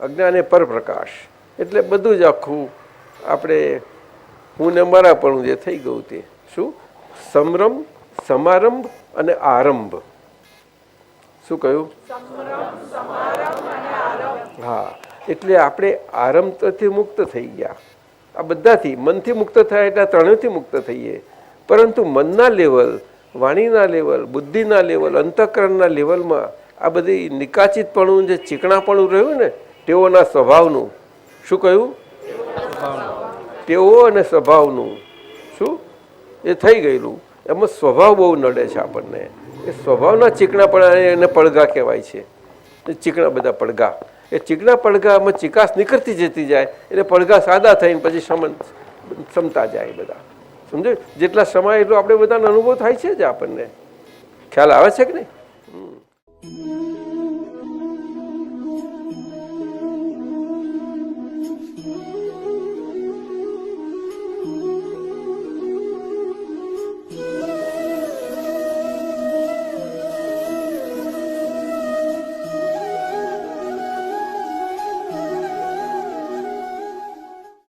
અજ્ઞાન એ પરપ્રકાશ, એટલે બધું જ આખું આપણે હું ને મારાપણું જે થઈ ગયું તે શું સમરંભ, સમારંભ અને આરંભ. શું કહ્યું? હા, એટલે આપણે આરંભથી મુક્ત થઈ ગયા. આ બધાથી મનથી મુક્ત થયા એટલે ત્રણેયથી મુક્ત થઈએ. પરંતુ મનના લેવલ, વાણીના લેવલ, બુદ્ધિના લેવલ, અંતઃકરણના લેવલમાં આ બધી નિકાચિતપણું જે ચીકણાપણું રહ્યું ને તેઓના સ્વભાવનું શું કહ્યું? તેઓ અને સ્વભાવનું શું એ થઈ ગયેલું. એમાં સ્વભાવ બહુ નડે છે આપણને. એ સ્વભાવના ચીકણાપણા એને પડઘા કહેવાય છે. ચીકણા બધા પડઘા, એ ચીકણા પડઘામાં ચિકાસ નીકળતી જતી જાય એટલે પડઘા સાદા થઈને પછી સમતા જાય બધા. સમજો? જેટલા સમય એટલો આપણે બધાનો અનુભવ થાય છે જ આપણને. ખ્યાલ આવે છે કે નહીં?